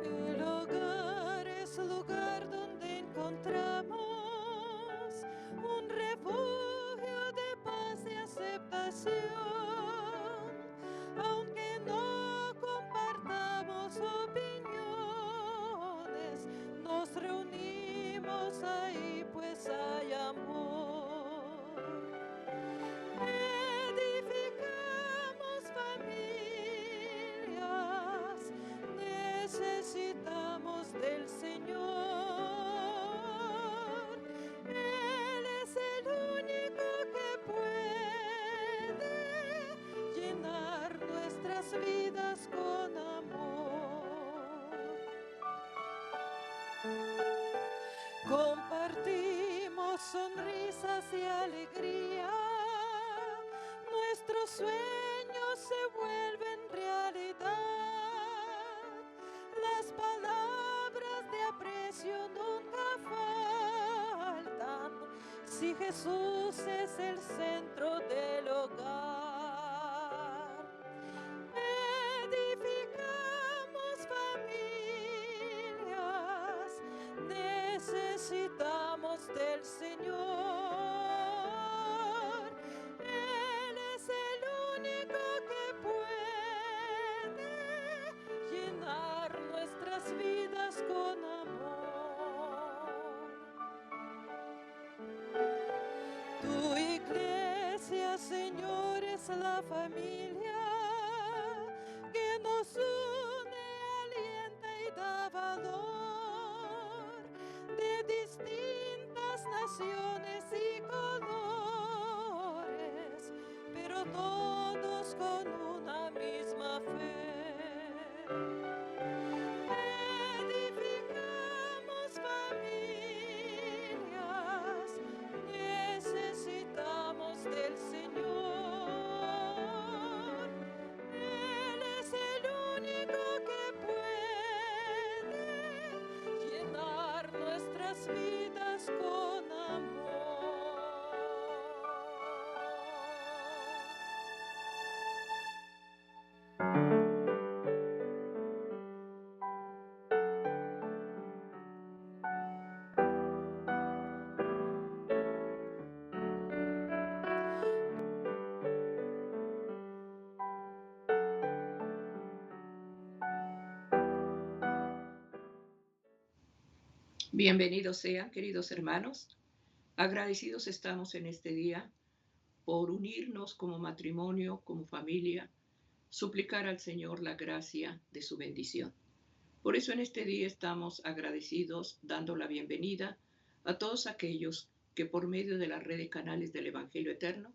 El hogar es lugar donde encontramos un refugio de paz y aceptación. Aunque no compartamos opiniones, nos reunimos ahí pues hay amor. Edificamos familias, necesitamos del Señor. Él es el único que puede llenar nuestras vidas con amor. Compartimos sonrisas y alegría, nuestros sueños se vuelven realidad. Las palabras de aprecio nunca faltan si Jesús es el centro del hogar. Edificamos familias, necesitamos del Señor. Él es el único que puede llenar nuestras vidas con amor. Tu iglesia, Señor, es la familia que nos une, alienta y da valor, de distintas naciones y colores, pero todos con una misma fe. Edificamos familias, necesitamos del Señor. Él es el único que puede llenar nuestras vidas con amor. Bienvenidos sean, queridos hermanos. Agradecidos estamos en este día por unirnos como matrimonio, como familia, suplicar al Señor la gracia de su bendición. Por eso en este día estamos agradecidos, dando la bienvenida a todos aquellos que por medio de la red de canales del Evangelio Eterno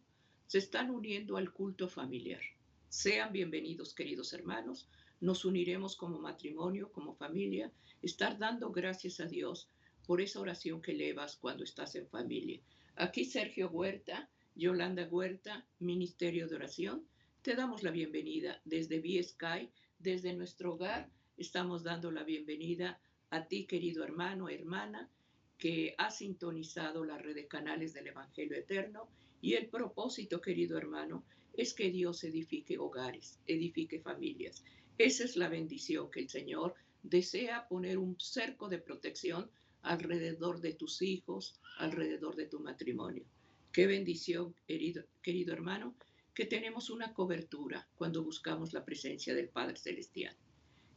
se están uniendo al culto familiar. Sean bienvenidos, queridos hermanos. Nos uniremos como matrimonio, como familia, estar dando gracias a Dios por esa oración que elevas cuando estás en familia. Aquí Sergio Huerta, Yolanda Huerta, Ministerio de Oración. Te damos la bienvenida desde B-Sky, desde nuestro hogar. Estamos dando la bienvenida a ti, querido hermano, hermana, que ha sintonizado la red de canales del Evangelio Eterno. Y el propósito, querido hermano, es que Dios edifique hogares, edifique familias. Esa es la bendición que el Señor desea, poner un cerco de protección alrededor de tus hijos, alrededor de tu matrimonio. Qué bendición, querido hermano, que tenemos una cobertura cuando buscamos la presencia del Padre Celestial.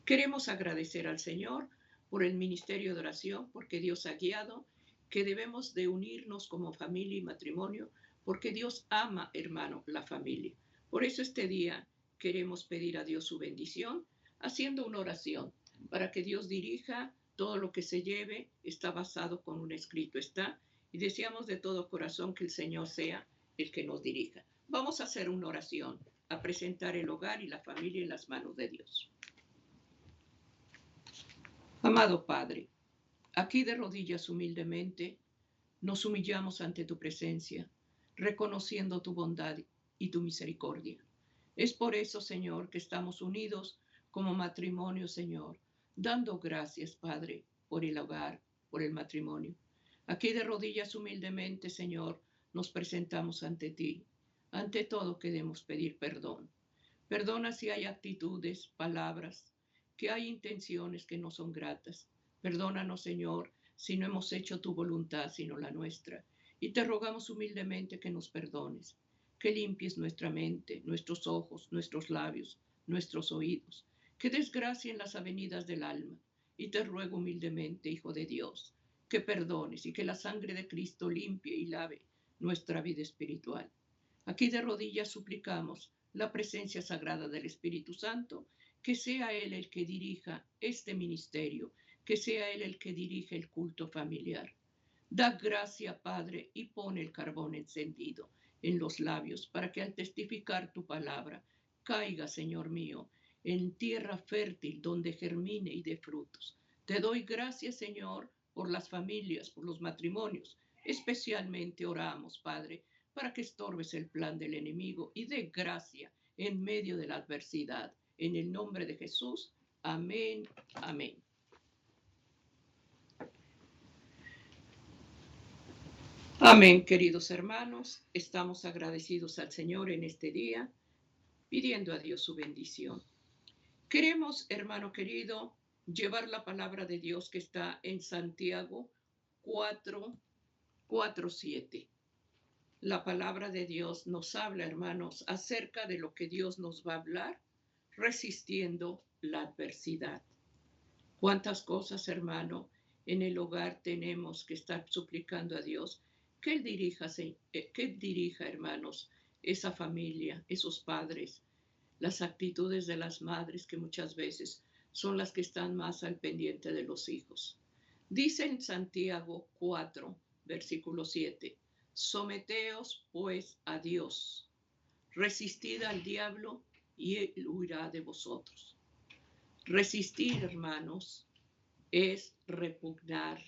Queremos agradecer al Señor por el ministerio de oración, porque Dios ha guiado, que debemos de unirnos como familia y matrimonio, porque Dios ama, hermano, la familia. Por eso este día queremos pedir a Dios su bendición, haciendo una oración, para que Dios dirija todo lo que se lleve. Está basado con un escrito, y deseamos de todo corazón que el Señor sea el que nos dirija. Vamos a hacer una oración, a presentar el hogar y la familia en las manos de Dios. Amado Padre, aquí de rodillas humildemente nos humillamos ante tu presencia, reconociendo tu bondad y tu misericordia. Es por eso, Señor, que estamos unidos como matrimonio, Señor, dando gracias, Padre, por el hogar, por el matrimonio. Aquí de rodillas humildemente, Señor, nos presentamos ante ti. Ante todo queremos pedir perdón. Perdona si hay actitudes, palabras, que hay intenciones que no son gratas. Perdónanos, Señor, si no hemos hecho tu voluntad, sino la nuestra. Y te rogamos humildemente que nos perdones, que limpies nuestra mente, nuestros ojos, nuestros labios, nuestros oídos, que des gracia en las avenidas del alma. Y te ruego humildemente, Hijo de Dios, que perdones y que la sangre de Cristo limpie y lave nuestra vida espiritual. Aquí de rodillas suplicamos la presencia sagrada del Espíritu Santo, que sea Él el que dirija este ministerio, que sea Él el que dirija el culto familiar. Da gracia, Padre, y pone el carbón encendido en los labios para que al testificar tu palabra caiga, Señor mío, en tierra fértil donde germine y dé frutos. Te doy gracias, Señor, por las familias, por los matrimonios. Especialmente oramos, Padre, para que estorbes el plan del enemigo y dé gracia en medio de la adversidad. En el nombre de Jesús. Amén. Amén. Amén, queridos hermanos. Estamos agradecidos al Señor en este día, pidiendo a Dios su bendición. Queremos, hermano querido, llevar la palabra de Dios que está en Santiago 4:7. La palabra de Dios nos habla, hermanos, acerca de lo que Dios nos va a hablar, resistiendo la adversidad. ¿Cuántas cosas, hermano, en el hogar tenemos que estar suplicando a Dios que Él dirija, hermanos, esa familia, esos padres, las actitudes de las madres que muchas veces son las que están más al pendiente de los hijos? Dice en Santiago 4, versículo 7, someteos pues a Dios, resistid al diablo y él huirá de vosotros. Resistir, hermanos, es repugnar,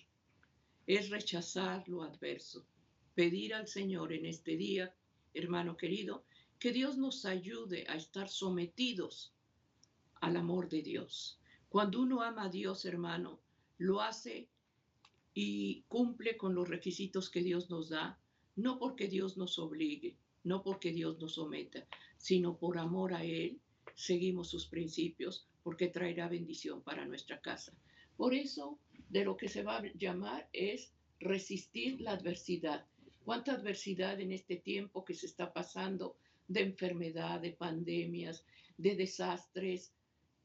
es rechazar lo adverso. Pedir al Señor en este día, hermano querido, que Dios nos ayude a estar sometidos al amor de Dios. Cuando uno ama a Dios, hermano, lo hace y cumple con los requisitos que Dios nos da, no porque Dios nos obligue, no porque Dios nos someta, sino por amor a Él, seguimos sus principios, porque traerá bendición para nuestra casa. Por eso, de lo que se va a llamar es resistir la adversidad. ¿Cuánta adversidad en este tiempo que se está pasando de enfermedad, de pandemias, de desastres?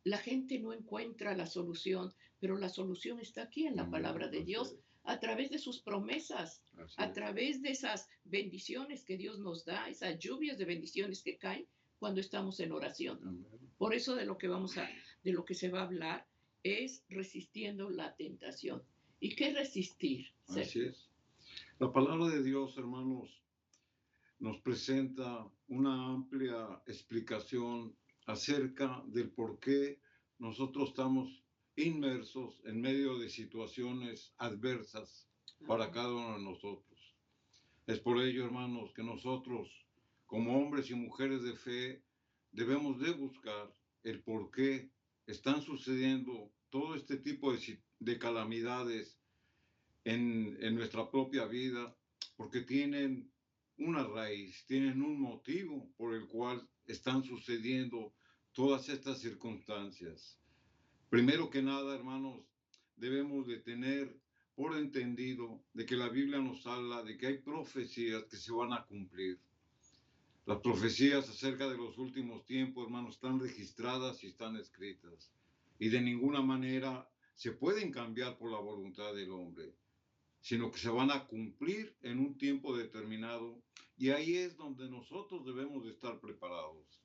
La gente no encuentra la solución, pero la solución está aquí en la palabra de Dios, a través de sus promesas, a través de esas bendiciones que Dios nos da, esas lluvias de bendiciones que caen cuando estamos en oración. Por eso de lo que se va a hablar es resistiendo la tentación. ¿Y qué resistir? Así es. La palabra de Dios, hermanos, nos presenta una amplia explicación acerca del por qué nosotros estamos inmersos en medio de situaciones adversas para cada uno de nosotros. Es por ello, hermanos, que nosotros, como hombres y mujeres de fe, debemos de buscar el por qué están sucediendo todo este tipo de calamidades en nuestra propia vida, porque tienen una raíz, tienen un motivo por el cual están sucediendo todas estas circunstancias. Primero que nada, hermanos, debemos de tener por entendido de que la Biblia nos habla de que hay profecías que se van a cumplir. Las profecías acerca de los últimos tiempos, hermanos, están registradas y están escritas. Y de ninguna manera se pueden cambiar por la voluntad del hombre, sino que se van a cumplir en un tiempo determinado, y ahí es donde nosotros debemos de estar preparados.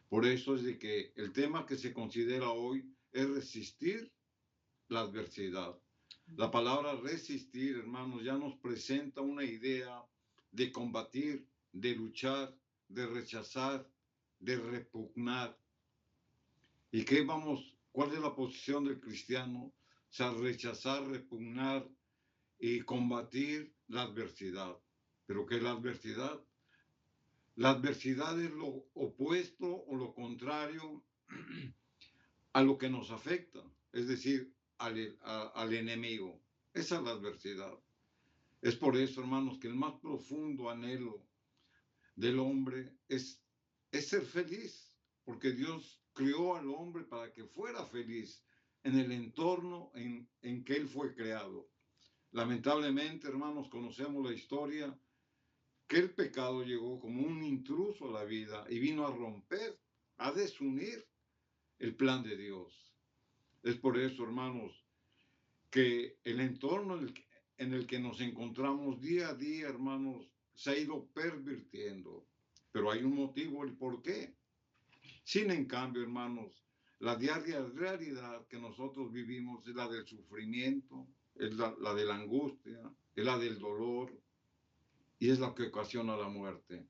Por eso es de que el tema que se considera hoy es resistir la adversidad. La palabra resistir, hermanos, ya nos presenta una idea de combatir, de luchar, de rechazar, de repugnar. ¿Y cuál es la posición del cristiano? O sea, rechazar, repugnar y combatir la adversidad. ¿Pero qué es la adversidad? La adversidad es lo opuesto o lo contrario a lo que nos afecta, es decir, al enemigo. Esa es la adversidad. Es por eso, hermanos, que el más profundo anhelo del hombre es ser feliz, porque Dios creó al hombre para que fuera feliz en el entorno en que él fue creado. Lamentablemente, hermanos, conocemos la historia que el pecado llegó como un intruso a la vida y vino a romper, a desunir el plan de Dios. Es por eso, hermanos, que el entorno en el que nos encontramos día a día, hermanos, se ha ido pervirtiendo. Pero hay un motivo, el por qué. Sin en cambio, hermanos, la diaria realidad que nosotros vivimos es la del sufrimiento, es la de la angustia, es la del dolor y es la que ocasiona la muerte.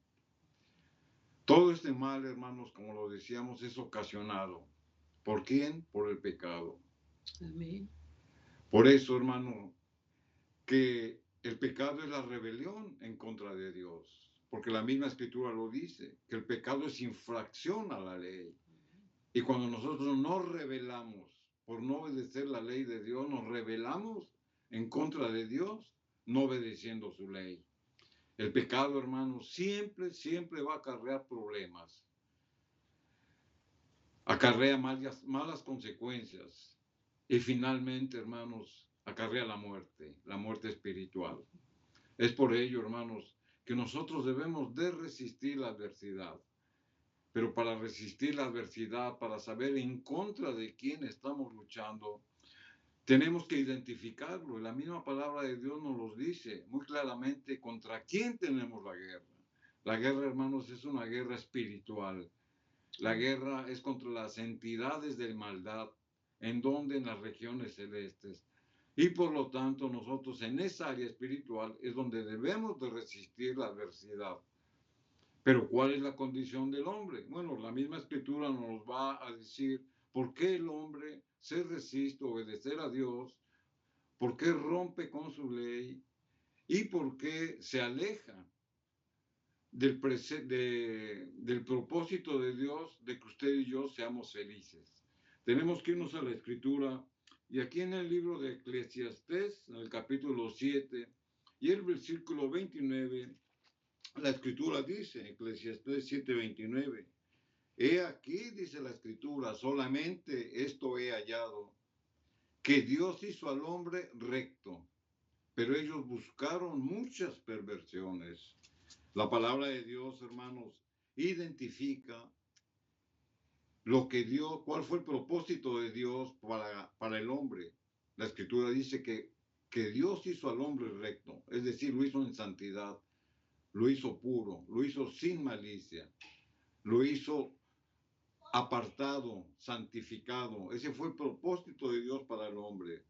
Todo este mal, hermanos, como lo decíamos, es ocasionado. ¿Por quién? Por el pecado. Amén. Por eso, hermano, que el pecado es la rebelión en contra de Dios. Porque la misma escritura lo dice, que el pecado es infracción a la ley. Y cuando nosotros nos rebelamos por no obedecer la ley de Dios, nos rebelamos en contra de Dios, no obedeciendo su ley. El pecado, hermanos, siempre va a acarrear problemas. Acarrea malas consecuencias. Y finalmente, hermanos, acarrea la muerte espiritual. Es por ello, hermanos, que nosotros debemos de resistir la adversidad. Pero para resistir la adversidad, para saber en contra de quién estamos luchando, tenemos que identificarlo. Y la misma palabra de Dios nos lo dice muy claramente contra quién tenemos la guerra. La guerra, hermanos, es una guerra espiritual. La guerra es contra las entidades de maldad, en donde en las regiones celestes. Y por lo tanto, nosotros en esa área espiritual es donde debemos de resistir la adversidad. Pero ¿cuál es la condición del hombre? Bueno, la misma escritura nos va a decir por qué el hombre se resiste a obedecer a Dios, por qué rompe con su ley y por qué se aleja del propósito de Dios de que usted y yo seamos felices. Tenemos que irnos a la escritura y aquí en el libro de Eclesiastés, en el capítulo 7 y el versículo 29, la escritura dice, Eclesiastés 7:29, he aquí, dice la escritura, solamente esto he hallado, que Dios hizo al hombre recto, pero ellos buscaron muchas perversiones. La palabra de Dios, hermanos, identifica lo que Dios, cuál fue el propósito de Dios para el hombre. La escritura dice que Dios hizo al hombre recto, es decir, lo hizo en santidad, lo hizo puro, lo hizo sin malicia, lo hizo apartado, santificado. Ese fue el propósito de Dios para el hombre.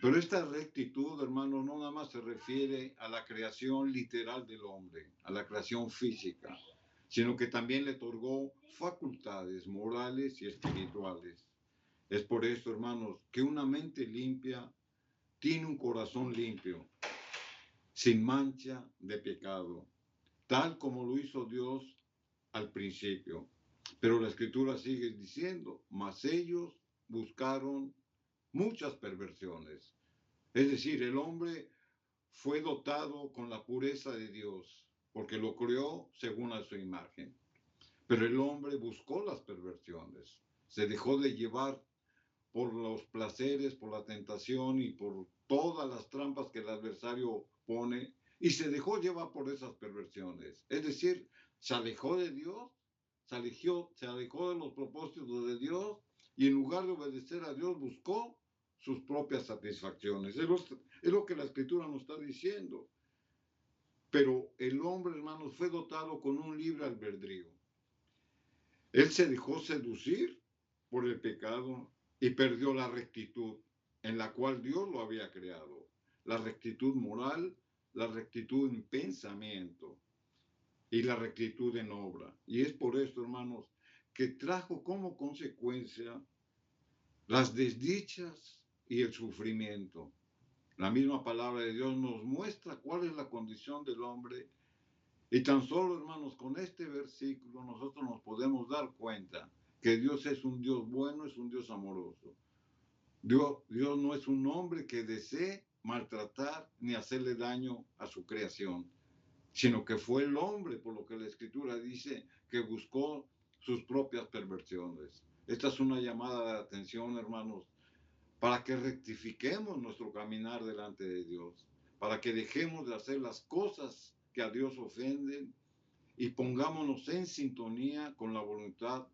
Pero esta rectitud, hermanos, no nada más se refiere a la creación literal del hombre, a la creación física, sino que también le otorgó facultades morales y espirituales. Es por eso, hermanos, que una mente limpia tiene un corazón limpio, sin mancha de pecado, tal como lo hizo Dios al principio. Pero la escritura sigue diciendo, mas ellos buscaron muchas perversiones. Es decir, el hombre fue dotado con la pureza de Dios, porque lo creó según a su imagen. Pero el hombre buscó las perversiones, se dejó de llevar por los placeres, por la tentación y por todas las trampas que el adversario pone, y se dejó llevar por esas perversiones. Es decir, se alejó de Dios, se alejó de los propósitos de Dios, y en lugar de obedecer a Dios buscó sus propias satisfacciones. Es lo que la escritura nos está diciendo. Pero el hombre, hermanos, fue dotado con un libre albedrío. Él se dejó seducir por el pecado y perdió la rectitud en la cual Dios lo había creado. La rectitud moral, la rectitud en pensamiento y la rectitud en obra. Y es por esto, hermanos, que trajo como consecuencia las desdichas y el sufrimiento. La misma palabra de Dios nos muestra cuál es la condición del hombre. Y tan solo, hermanos, con este versículo nosotros nos podemos dar cuenta que Dios es un Dios bueno, es un Dios amoroso. Dios no es un hombre que desee maltratar ni hacerle daño a su creación, sino que fue el hombre, por lo que la Escritura dice, que buscó sus propias perversiones. Esta es una llamada de atención, hermanos, para que rectifiquemos nuestro caminar delante de Dios, para que dejemos de hacer las cosas que a Dios ofenden y pongámonos en sintonía con la voluntad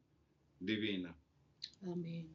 divina. Amén.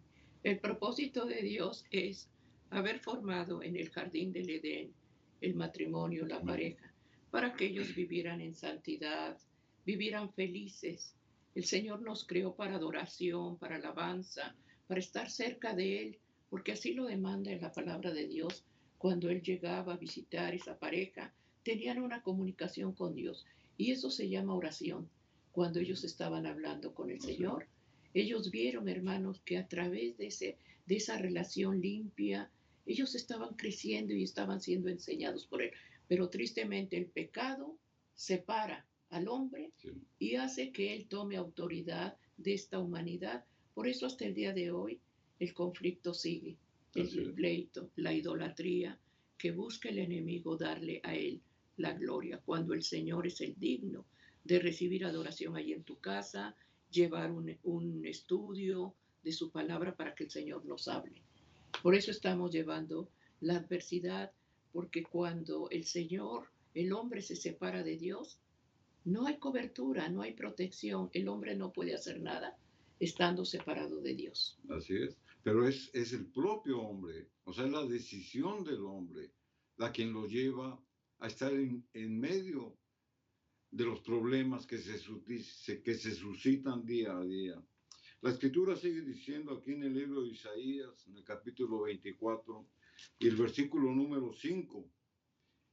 El propósito de Dios es haber formado en el jardín del Edén el matrimonio, la pareja, para que ellos vivieran en santidad, vivieran felices. El Señor nos creó para adoración, para alabanza, para estar cerca de Él, porque así lo demanda en la palabra de Dios. Cuando Él llegaba a visitar esa pareja, tenían una comunicación con Dios. Y eso se llama oración. Cuando ellos estaban hablando con el Señor, ellos vieron, hermanos, que a través de esa relación limpia, ellos estaban creciendo y estaban siendo enseñados por Él. Pero tristemente el pecado separa al hombre y hace que Él tome autoridad de esta humanidad. Por eso hasta el día de hoy el conflicto sigue, el pleito, la idolatría, que busca el enemigo darle a Él la gloria, cuando el Señor es el digno de recibir adoración allí en tu casa, llevar un estudio de su palabra para que el Señor nos hable. Por eso estamos llevando la adversidad, porque cuando el Señor, el hombre se separa de Dios, no hay cobertura, no hay protección. El hombre no puede hacer nada estando separado de Dios. Así es. Pero es el propio hombre, o sea, es la decisión del hombre la quien lo lleva a estar en medio de los problemas que se suscitan día a día. La Escritura sigue diciendo aquí en el libro de Isaías, en el capítulo 24, y el versículo número 5,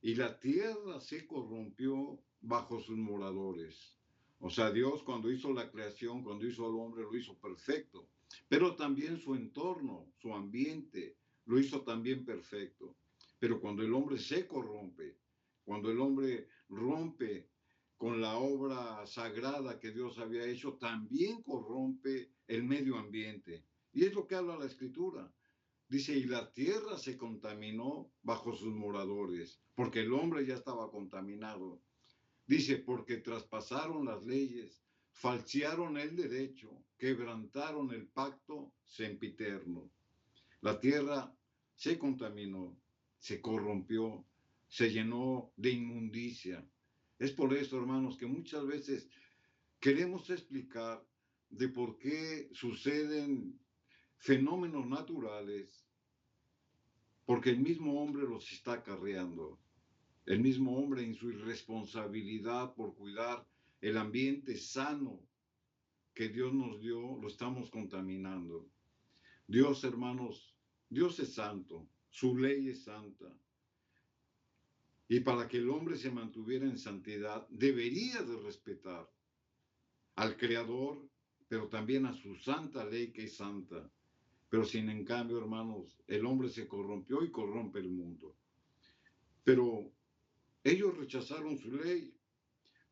y la tierra se corrompió bajo sus moradores. O sea, Dios cuando hizo la creación, cuando hizo al hombre, lo hizo perfecto, pero también su entorno, su ambiente, lo hizo también perfecto. Pero cuando el hombre se corrompe, cuando el hombre rompe con la obra sagrada que Dios había hecho, también corrompe el medio ambiente. Y es lo que habla la Escritura. Dice, y la tierra se contaminó bajo sus moradores, porque el hombre ya estaba contaminado. Dice, porque traspasaron las leyes, falsearon el derecho, quebrantaron el pacto sempiterno. La tierra se contaminó, se corrompió, se llenó de inmundicia. Es por eso, hermanos, que muchas veces queremos explicar de por qué suceden fenómenos naturales, porque el mismo hombre los está acarreando. El mismo hombre en su irresponsabilidad por cuidar el ambiente sano que Dios nos dio, lo estamos contaminando. Dios, hermanos, Dios es santo, su ley es santa. Y para que el hombre se mantuviera en santidad, debería de respetar al Creador, pero también a su santa ley que es santa. Pero sin en cambio, hermanos, el hombre se corrompió y corrompe el mundo. Pero ellos rechazaron su ley.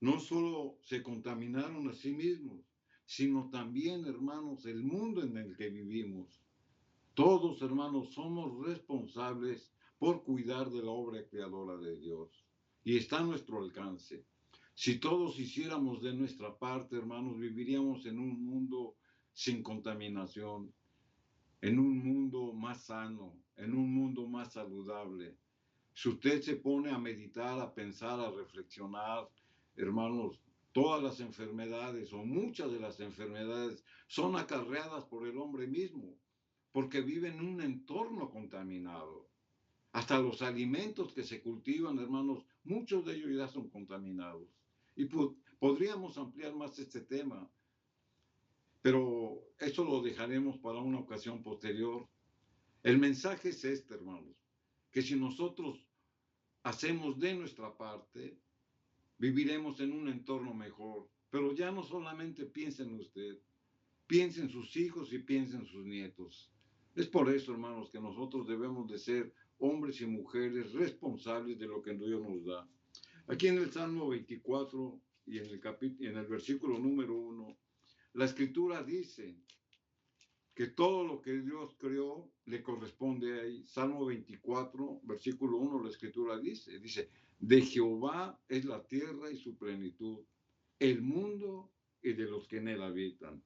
No solo se contaminaron a sí mismos, sino también, hermanos, el mundo en el que vivimos. Todos, hermanos, somos responsables por cuidar de la obra creadora de Dios. Y está a nuestro alcance. Si todos hiciéramos de nuestra parte, hermanos, viviríamos en un mundo sin contaminación, en un mundo más sano, en un mundo más saludable. Si usted se pone a meditar, a pensar, a reflexionar, hermanos, todas las enfermedades o muchas de las enfermedades son acarreadas por el hombre mismo, porque vive en un entorno contaminado. Hasta los alimentos que se cultivan, hermanos, muchos de ellos ya son contaminados. Y podríamos ampliar más este tema, pero eso lo dejaremos para una ocasión posterior. El mensaje es este, hermanos, que si nosotros hacemos de nuestra parte, viviremos en un entorno mejor. Pero ya no solamente piense en usted, piense en sus hijos y piense en sus nietos. Es por eso, hermanos, que nosotros debemos de ser hombres y mujeres responsables de lo que Dios nos da. Aquí en el Salmo 24 y en el versículo número 1, la Escritura dice que todo lo que Dios creó le corresponde ahí. Salmo 24, versículo 1, la escritura dice, de Jehová es la tierra y su plenitud, el mundo y de los que en él habitan.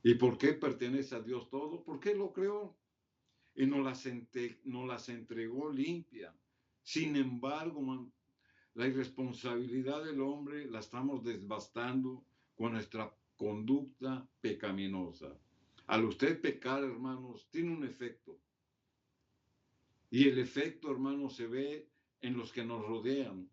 ¿Y por qué pertenece a Dios todo? Porque Él lo creó y nos las entregó limpia. Sin embargo, la irresponsabilidad del hombre la estamos desbastando con nuestra conducta pecaminosa. Al usted pecar, hermanos, tiene un efecto. Y el efecto, hermanos, se ve en los que nos rodean.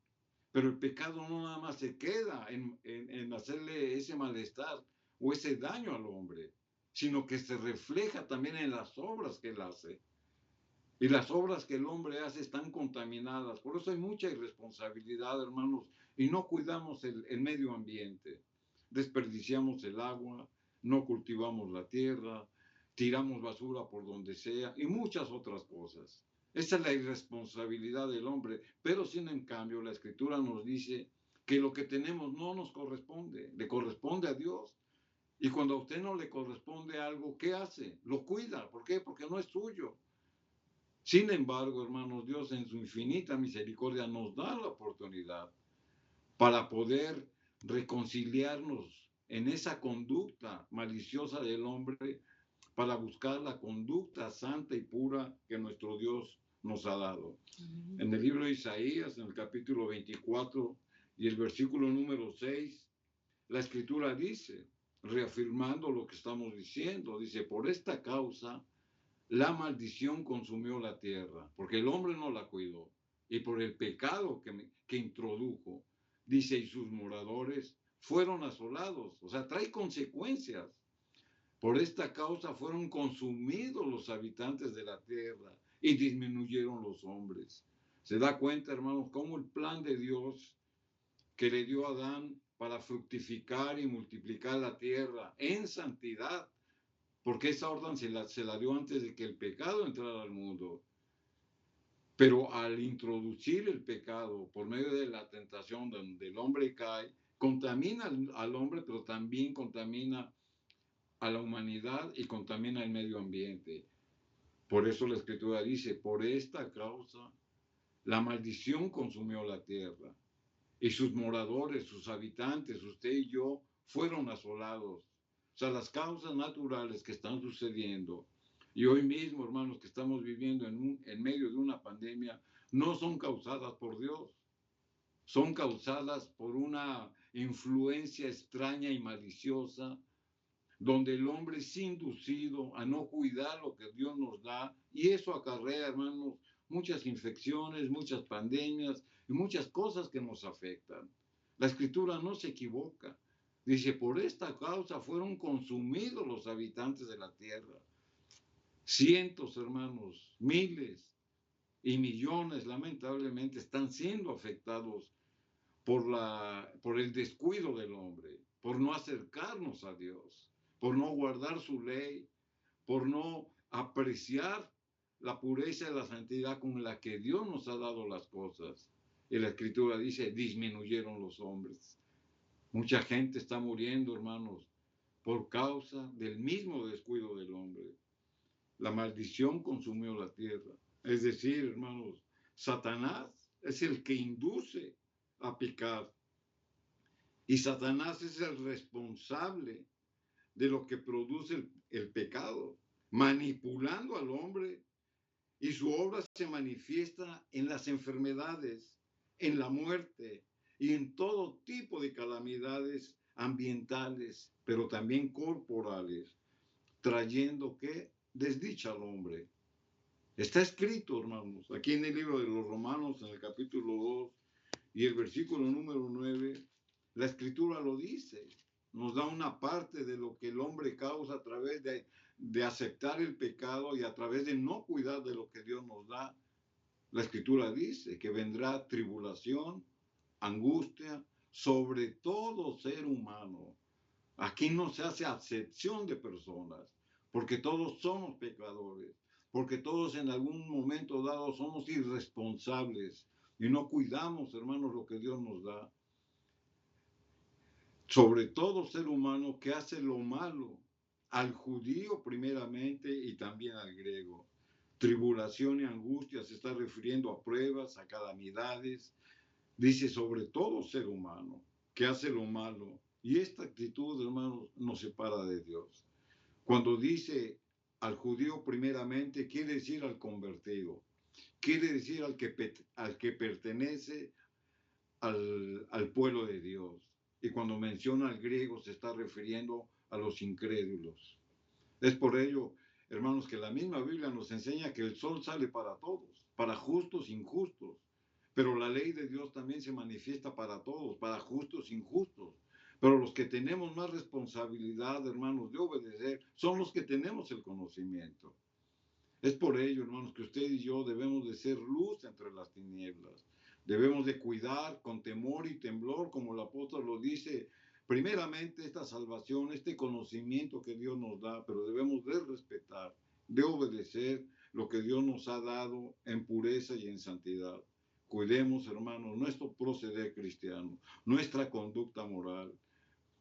Pero el pecado no nada más se queda en hacerle ese malestar o ese daño al hombre, sino que se refleja también en las obras que él hace. Y las obras que el hombre hace están contaminadas. Por eso hay mucha irresponsabilidad, hermanos, y no cuidamos el medio ambiente. Desperdiciamos el agua, no cultivamos la tierra, tiramos basura por donde sea y muchas otras cosas. Esa es la irresponsabilidad del hombre, pero sin en cambio la Escritura nos dice que lo que tenemos no nos corresponde, le corresponde a Dios. Y cuando a usted no le corresponde algo, ¿qué hace? Lo cuida. ¿Por qué? Porque no es suyo. Sin embargo, hermanos, Dios en su infinita misericordia nos da la oportunidad para poder reconciliarnos en esa conducta maliciosa del hombre, para buscar la conducta santa y pura que nuestro Dios nos ha dado. En el libro de Isaías, en el capítulo 24 y el versículo número 6, la Escritura dice, reafirmando lo que estamos diciendo, dice, por esta causa la maldición consumió la tierra, porque el hombre no la cuidó, y por el pecado que introdujo, dice, y sus moradores fueron asolados, o sea, trae consecuencias. Por esta causa fueron consumidos los habitantes de la tierra y disminuyeron los hombres. Se da cuenta, hermanos, cómo el plan de Dios que le dio a Adán para fructificar y multiplicar la tierra en santidad, porque esa orden se la dio antes de que el pecado entrara al mundo. Pero al introducir el pecado por medio de la tentación donde el hombre cae, contamina al hombre, pero también contamina a la humanidad y contamina el medio ambiente. Por eso la Escritura dice, por esta causa la maldición consumió la tierra y sus moradores, sus habitantes, usted y yo, fueron asolados. O sea, las causas naturales que están sucediendo y hoy mismo, hermanos, que estamos viviendo en medio de una pandemia, no son causadas por Dios, son causadas por una influencia extraña y maliciosa, donde el hombre es inducido a no cuidar lo que Dios nos da, y eso acarrea, hermanos, muchas infecciones, muchas pandemias y muchas cosas que nos afectan. La Escritura no se equivoca. Dice, por esta causa fueron consumidos los habitantes de la tierra. Cientos, hermanos, miles y millones, lamentablemente, están siendo afectados por el descuido del hombre, por no acercarnos a Dios, por no guardar su ley, por no apreciar la pureza y la santidad con la que Dios nos ha dado las cosas. Y la Escritura dice, disminuyeron los hombres. Mucha gente está muriendo, hermanos, por causa del mismo descuido del hombre. La maldición consumió la tierra. Es decir, hermanos, Satanás es el que induce a pecar. Y Satanás es el responsable de lo que produce el pecado, manipulando al hombre, y su obra se manifiesta en las enfermedades, en la muerte y en todo tipo de calamidades ambientales, pero también corporales, trayendo ¿qué? Desdicha al hombre. Está escrito, hermanos, aquí en el libro de los Romanos, en el capítulo 2 y el versículo número 9, la Escritura lo dice. Nos da una parte de lo que el hombre causa a través de aceptar el pecado y a través de no cuidar de lo que Dios nos da. La Escritura dice que vendrá tribulación, angustia, sobre todo ser humano. Aquí no se hace acepción de personas, porque todos somos pecadores, porque todos en algún momento dado somos irresponsables y no cuidamos, hermanos, lo que Dios nos da. Sobre todo ser humano que hace lo malo, al judío primeramente y también al griego. Tribulación y angustia se está refiriendo a pruebas, a calamidades. Dice sobre todo ser humano que hace lo malo. Y esta actitud, hermanos, nos separa de Dios. Cuando dice al judío primeramente, quiere decir al convertido. Quiere decir al que pertenece al pueblo de Dios. Y cuando menciona al griego se está refiriendo a los incrédulos. Es por ello, hermanos, que la misma Biblia nos enseña que el sol sale para todos, para justos, injustos. Pero la ley de Dios también se manifiesta para todos, para justos, injustos. Pero los que tenemos más responsabilidad, hermanos, de obedecer, son los que tenemos el conocimiento. Es por ello, hermanos, que usted y yo debemos de ser luz entre las tinieblas. Debemos de cuidar con temor y temblor, como el apóstol lo dice, primeramente esta salvación, este conocimiento que Dios nos da, pero debemos de respetar, de obedecer lo que Dios nos ha dado en pureza y en santidad. Cuidemos, hermanos, nuestro proceder cristiano, nuestra conducta moral.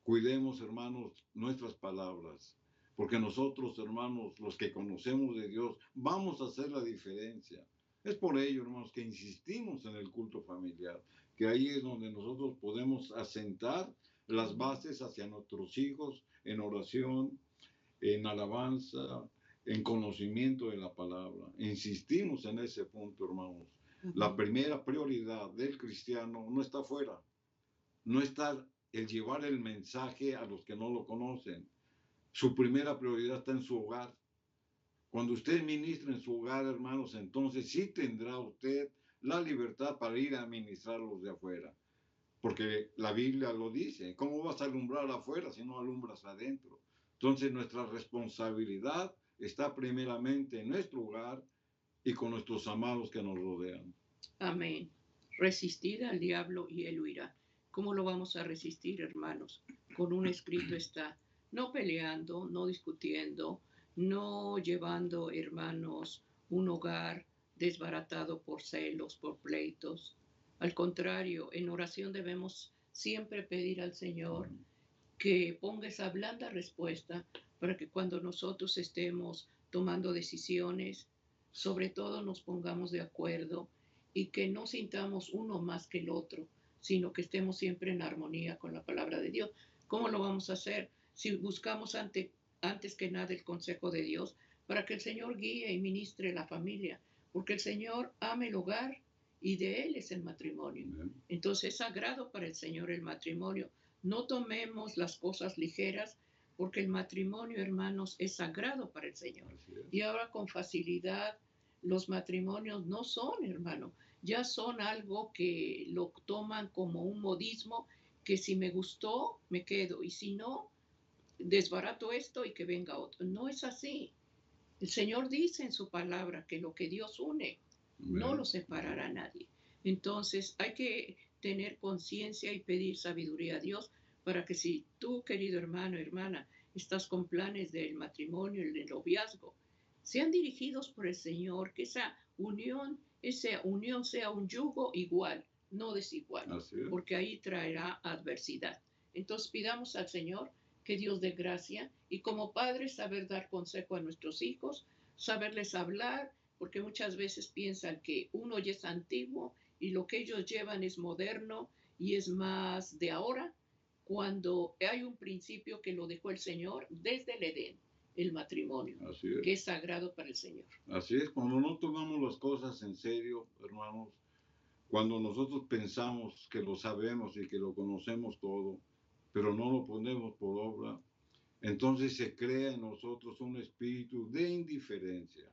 Cuidemos, hermanos, nuestras palabras. Porque nosotros, hermanos, los que conocemos de Dios, vamos a hacer la diferencia. Es por ello, hermanos, que insistimos en el culto familiar, que ahí es donde nosotros podemos asentar las bases hacia nuestros hijos en oración, en alabanza, en conocimiento de la palabra. Insistimos en ese punto, hermanos. La primera prioridad del cristiano no está afuera, no está el llevar el mensaje a los que no lo conocen. Su primera prioridad está en su hogar. Cuando usted ministra en su hogar, hermanos, entonces sí tendrá usted la libertad para ir a ministrar a los de afuera. Porque la Biblia lo dice. ¿Cómo vas a alumbrar afuera si no alumbras adentro? Entonces nuestra responsabilidad está primeramente en nuestro hogar y con nuestros amados que nos rodean. Amén. Resistid al diablo y él huirá. ¿Cómo lo vamos a resistir, hermanos? Con un escrito está, no peleando, no discutiendo, no llevando, hermanos, un hogar desbaratado por celos, por pleitos. Al contrario, en oración debemos siempre pedir al Señor que ponga esa blanda respuesta para que cuando nosotros estemos tomando decisiones, sobre todo nos pongamos de acuerdo y que no sintamos uno más que el otro, sino que estemos siempre en armonía con la palabra de Dios. ¿Cómo lo vamos a hacer? Si buscamos antes que nada el consejo de Dios para que el Señor guíe y ministre la familia, porque el Señor ama el hogar y de Él es el matrimonio. Entonces es sagrado para el Señor el matrimonio. No tomemos las cosas ligeras, porque el matrimonio, hermanos, es sagrado para el Señor. Y ahora con facilidad los matrimonios no son, hermano, ya son algo que lo toman como un modismo, que si me gustó, me quedo, y si no, desbarato esto y que venga otro. No es así. El Señor dice en su palabra que lo que Dios une, no lo separará nadie. Entonces hay que tener conciencia y pedir sabiduría a Dios para que si tú, querido hermano, hermana, estás con planes del matrimonio, el noviazgo, sean dirigidos por el Señor, que esa unión sea un yugo igual, no desigual, porque ahí traerá adversidad. Entonces pidamos al Señor que Dios dé gracia y como padres saber dar consejo a nuestros hijos, saberles hablar, porque muchas veces piensan que uno ya es antiguo y lo que ellos llevan es moderno y es más de ahora, cuando hay un principio que lo dejó el Señor desde el Edén, el matrimonio, que es sagrado para el Señor. Así es, cuando no tomamos las cosas en serio, hermanos, cuando nosotros pensamos que lo sabemos y que lo conocemos todo, pero no lo ponemos por obra, entonces se crea en nosotros un espíritu de indiferencia.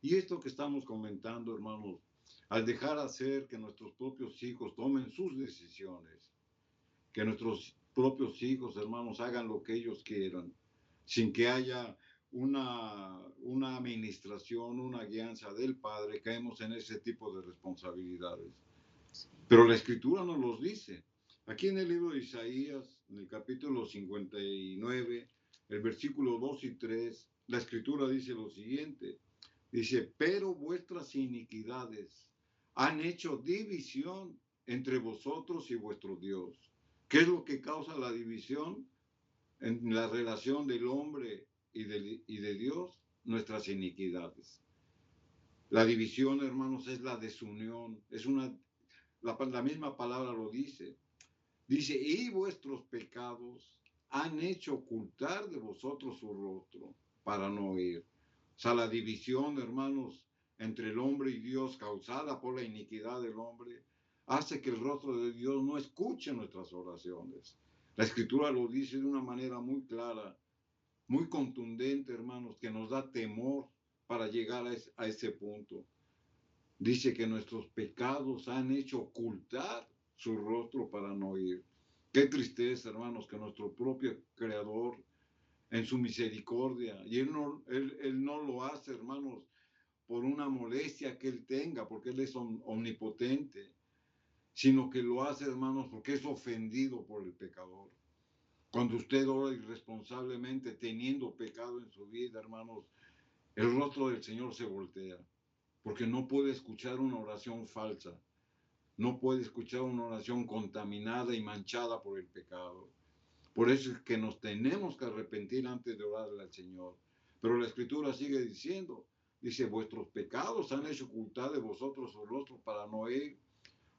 Y esto que estamos comentando, hermanos, al dejar hacer que nuestros propios hijos tomen sus decisiones, que nuestros propios hijos, hermanos, hagan lo que ellos quieran, sin que haya una administración, una guianza del Padre, caemos en ese tipo de responsabilidades. Pero la Escritura nos los dice. Aquí en el libro de Isaías, en el capítulo 59, el versículo 2 y 3, la Escritura dice lo siguiente. Dice, pero vuestras iniquidades han hecho división entre vosotros y vuestro Dios. ¿Qué es lo que causa la división en la relación del hombre y de Dios nuestras iniquidades. La división, hermanos, es la desunión. La misma palabra lo dice. Dice, y vuestros pecados han hecho ocultar de vosotros su rostro para no oír. O sea, la división, hermanos, entre el hombre y Dios causada por la iniquidad del hombre, hace que el rostro de Dios no escuche nuestras oraciones. La Escritura lo dice de una manera muy clara, muy contundente, hermanos, que nos da temor para llegar a ese punto. Dice que nuestros pecados han hecho ocultar su rostro para no oír. Qué tristeza, hermanos, que nuestro propio Creador, en su misericordia, y Él no lo hace, hermanos, por una molestia que Él tenga, porque Él es omnipotente, sino que lo hace, hermanos, porque es ofendido por el pecador. Cuando usted ora irresponsablemente, teniendo pecado en su vida, hermanos, el rostro del Señor se voltea, porque no puede escuchar una oración falsa, no puede escuchar una oración contaminada y manchada por el pecado. Por eso es que nos tenemos que arrepentir antes de orarle al Señor. Pero la Escritura sigue diciendo, dice, vuestros pecados han hecho ocultar de vosotros su rostro para no oír,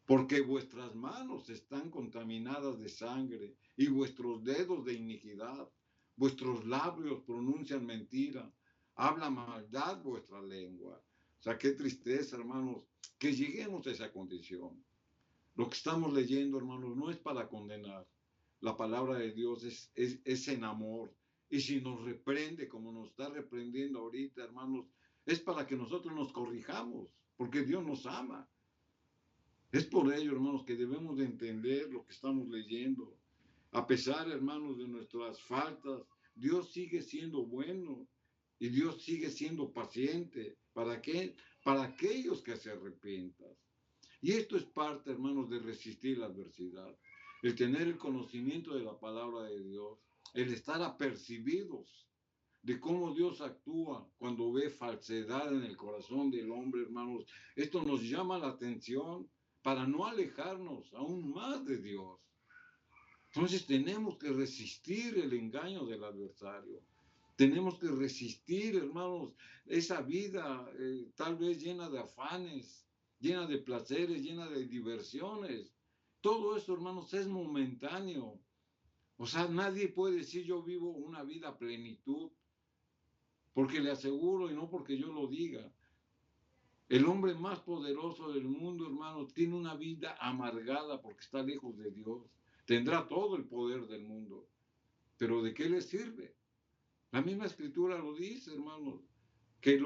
porque vuestras manos están contaminadas de sangre y vuestros dedos de iniquidad, vuestros labios pronuncian mentira, habla maldad vuestra lengua. O sea, qué tristeza, hermanos, que lleguemos a esa condición. Lo que estamos leyendo, hermanos, no es para condenar. La palabra de Dios es en amor. Y si nos reprende como nos está reprendiendo ahorita, hermanos, es para que nosotros nos corrijamos, porque Dios nos ama. Es por ello, hermanos, que debemos de entender lo que estamos leyendo. A pesar, hermanos, de nuestras faltas, Dios sigue siendo bueno y Dios sigue siendo paciente. ¿Para qué? Para aquellos que se arrepientan. Y esto es parte, hermanos, de resistir la adversidad. El tener el conocimiento de la palabra de Dios, el estar apercibidos de cómo Dios actúa cuando ve falsedad en el corazón del hombre, hermanos. Esto nos llama la atención para no alejarnos aún más de Dios. Entonces tenemos que resistir el engaño del adversario. Tenemos que resistir, hermanos, esa vida tal vez llena de afanes, llena de placeres, llena de diversiones. Todo eso, hermanos, es momentáneo. O sea, nadie puede decir yo vivo una vida a plenitud, porque le aseguro, y no porque yo lo diga, el hombre más poderoso del mundo, hermano, tiene una vida amargada porque está lejos de Dios. Tendrá todo el poder del mundo, pero ¿de qué le sirve? La misma Escritura lo dice, hermano, que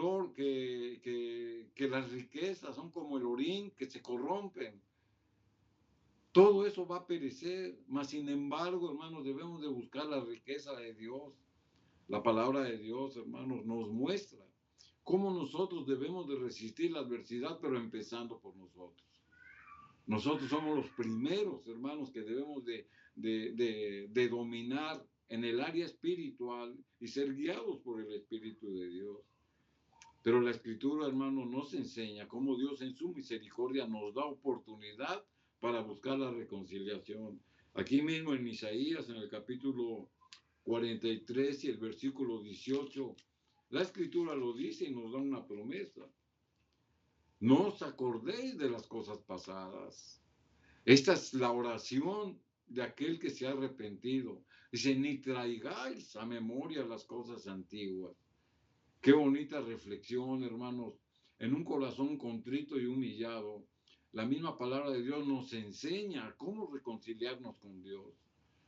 las riquezas son como el orín, que se corrompen. Todo eso va a perecer, mas sin embargo, hermanos, debemos de buscar la riqueza de Dios. La palabra de Dios, hermanos, nos muestra cómo nosotros debemos de resistir la adversidad, pero empezando por nosotros. Nosotros somos los primeros, hermanos, que debemos de dominar en el área espiritual y ser guiados por el Espíritu de Dios. Pero la Escritura, hermano, nos enseña cómo Dios en su misericordia nos da oportunidad para buscar la reconciliación. Aquí mismo en Isaías, en el capítulo 43 y el versículo 18, la Escritura lo dice y nos da una promesa. No os acordéis de las cosas pasadas. Esta es la oración de aquel que se ha arrepentido. Dice, ni traigáis a memoria las cosas antiguas. Qué bonita reflexión, hermanos. En un corazón contrito y humillado, la misma palabra de Dios nos enseña cómo reconciliarnos con Dios.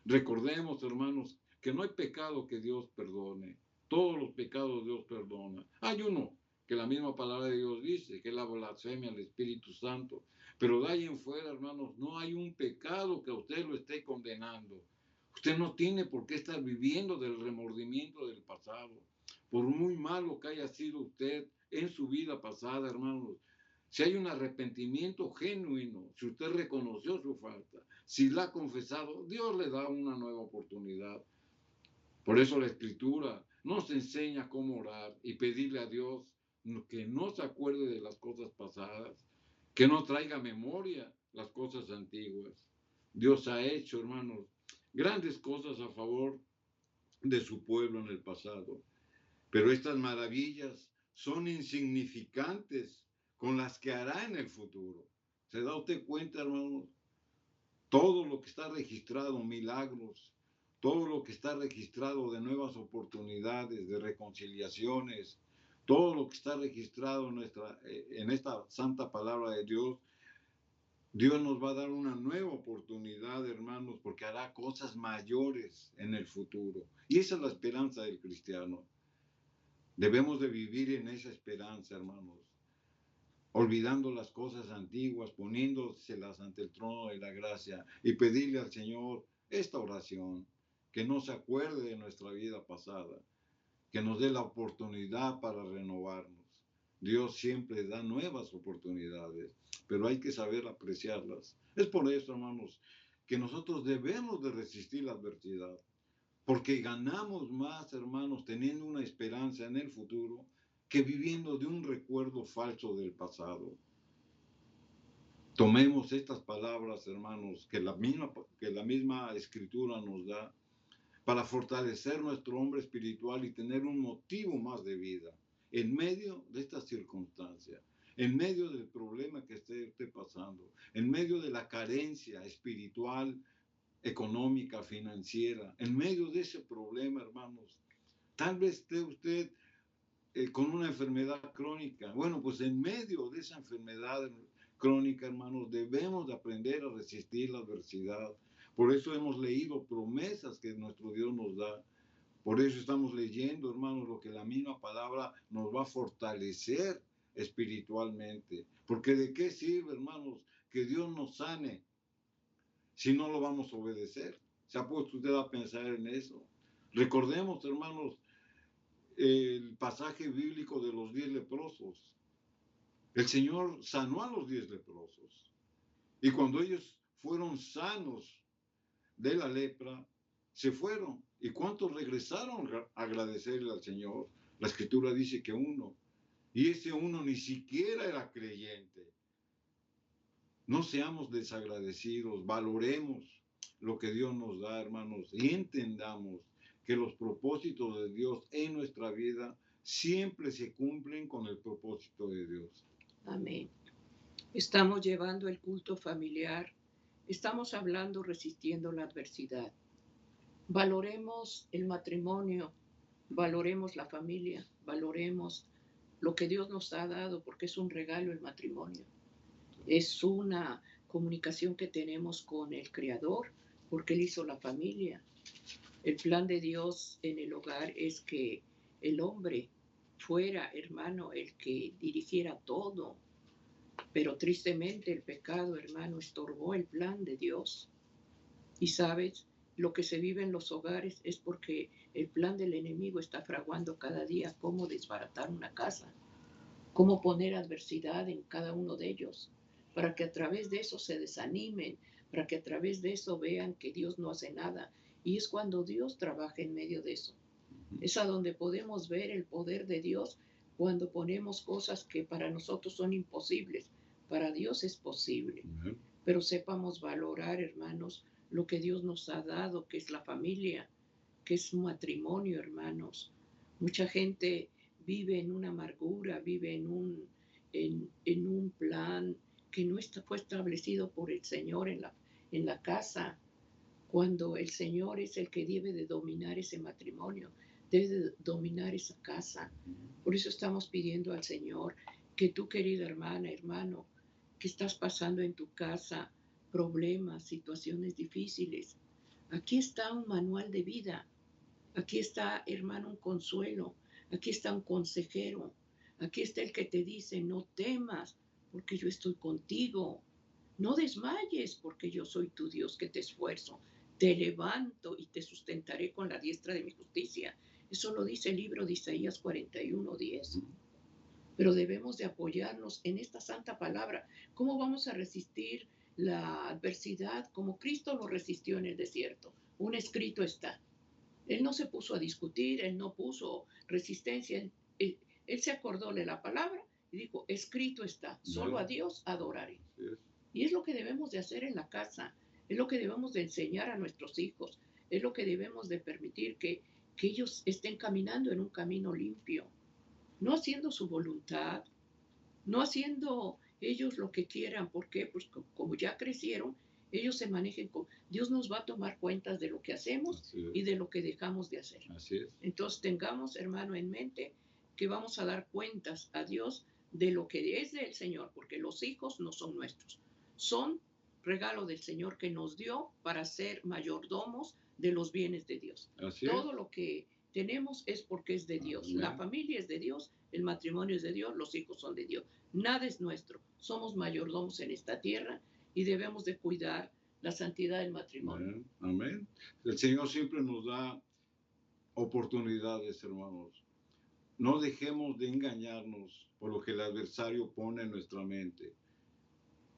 Recordemos, hermanos, que no hay pecado que Dios perdone. Todos los pecados Dios perdona. Hay uno que la misma palabra de Dios dice, que es la blasfemia al Espíritu Santo. Pero de ahí en fuera, hermanos, no hay un pecado que a usted lo esté condenando. Usted no tiene por qué estar viviendo del remordimiento del pasado. Por muy malo que haya sido usted en su vida pasada, hermanos, si hay un arrepentimiento genuino, si usted reconoció su falta, si la ha confesado, Dios le da una nueva oportunidad. Por eso la Escritura nos enseña cómo orar y pedirle a Dios que no se acuerde de las cosas pasadas, que no traiga memoria las cosas antiguas. Dios ha hecho, hermanos, grandes cosas a favor de su pueblo en el pasado. Pero estas maravillas son insignificantes con las que hará en el futuro. ¿Se da usted cuenta, hermanos? Todo lo que está registrado, milagros, todo lo que está registrado de nuevas oportunidades, de reconciliaciones, todo lo que está registrado en esta santa palabra de Dios, Dios nos va a dar una nueva oportunidad, hermanos, porque hará cosas mayores en el futuro. Y esa es la esperanza del cristiano. Debemos de vivir en esa esperanza, hermanos, olvidando las cosas antiguas, poniéndoselas ante el trono de la gracia y pedirle al Señor esta oración, que no se acuerde de nuestra vida pasada, que nos dé la oportunidad para renovarnos. Dios siempre da nuevas oportunidades, pero hay que saber apreciarlas. Es por eso, hermanos, que nosotros debemos de resistir la adversidad, porque ganamos más, hermanos, teniendo una esperanza en el futuro que viviendo de un recuerdo falso del pasado. Tomemos estas palabras, hermanos, que la misma Escritura nos da para fortalecer nuestro hombre espiritual y tener un motivo más de vida en medio de esta circunstancia, en medio del problema que esté pasando, en medio de la carencia espiritual, económica, financiera, en medio de ese problema, hermanos. Tal vez esté usted con una enfermedad crónica. Bueno, pues en medio de esa enfermedad crónica, hermanos, debemos de aprender a resistir la adversidad. Por eso hemos leído promesas que nuestro Dios nos da. Por eso estamos leyendo, hermanos, lo que la misma palabra nos va a fortalecer espiritualmente. Porque ¿de qué sirve, hermanos, que Dios nos sane si no lo vamos a obedecer? ¿Se ha puesto usted a pensar en eso? Recordemos, hermanos, el pasaje bíblico de los 10 leprosos. El Señor sanó a los 10 leprosos. Y cuando ellos fueron sanos de la lepra, se fueron. ¿Y cuántos regresaron a agradecerle al Señor? La Escritura dice que uno. Y ese uno ni siquiera era creyente. No seamos desagradecidos, valoremos lo que Dios nos da, hermanos, y entendamos que los propósitos de Dios en nuestra vida siempre se cumplen con el propósito de Dios. Amén. Estamos llevando el culto familiar, estamos hablando resistiendo la adversidad. Valoremos el matrimonio, valoremos la familia, valoremos lo que Dios nos ha dado, porque es un regalo el matrimonio. Es una comunicación que tenemos con el Creador, porque Él hizo la familia. El plan de Dios en el hogar es que el hombre fuera, hermano, el que dirigiera todo. Pero tristemente el pecado, hermano, estorbó el plan de Dios. Y sabes, lo que se vive en los hogares es porque el plan del enemigo está fraguando cada día cómo desbaratar una casa, cómo poner adversidad en cada uno de ellos, para que a través de eso se desanimen, para que a través de eso vean que Dios no hace nada. Y es cuando Dios trabaja en medio de eso. Es a donde podemos ver el poder de Dios cuando ponemos cosas que para nosotros son imposibles. Para Dios es posible. Pero sepamos valorar, hermanos, lo que Dios nos ha dado, que es la familia, que es un matrimonio, hermanos. Mucha gente vive en una amargura, vive en un plan que no fue establecido por el Señor en la casa, cuando el Señor es el que debe de dominar ese matrimonio, debe de dominar esa casa. Por eso estamos pidiendo al Señor que tú, querida hermana, hermano, que estás pasando en tu casa problemas, situaciones difíciles, aquí está un manual de vida. Aquí está, hermano, un consuelo. Aquí está un consejero. Aquí está el que te dice, no temas, porque yo estoy contigo. No desmayes, porque yo soy tu Dios que te esfuerzo. Te levanto y te sustentaré con la diestra de mi justicia. Eso lo dice el libro de Isaías 41:10. Pero debemos de apoyarnos en esta santa palabra. ¿Cómo vamos a resistir la adversidad como Cristo lo resistió en el desierto? Un escrito está. Él no se puso a discutir, él no puso resistencia, él se acordó de la palabra y dijo, escrito está, solo a Dios adoraré. Y es lo que debemos de hacer en la casa, es lo que debemos de enseñar a nuestros hijos, es lo que debemos de permitir que que ellos estén caminando en un camino limpio, no haciendo su voluntad, no haciendo ellos lo que quieran. ¿Por qué? Pues como ya crecieron, ellos se manejen con... Dios nos va a tomar cuentas de lo que hacemos y de lo que dejamos de hacer. Así es. Entonces tengamos, hermano, en mente que vamos a dar cuentas a Dios de lo que es del Señor, porque los hijos no son nuestros, son regalo del Señor que nos dio para ser mayordomos de los bienes de Dios. Así Todo es. lo que tenemos es porque es de Dios. Amén. La familia es de Dios, el matrimonio es de Dios, los hijos son de Dios. Nada es nuestro. Somos mayordomos en esta tierra y debemos de cuidar la santidad del matrimonio. Amén. Amén. El Señor siempre nos da oportunidades, hermanos. No dejemos de engañarnos por lo que el adversario pone en nuestra mente.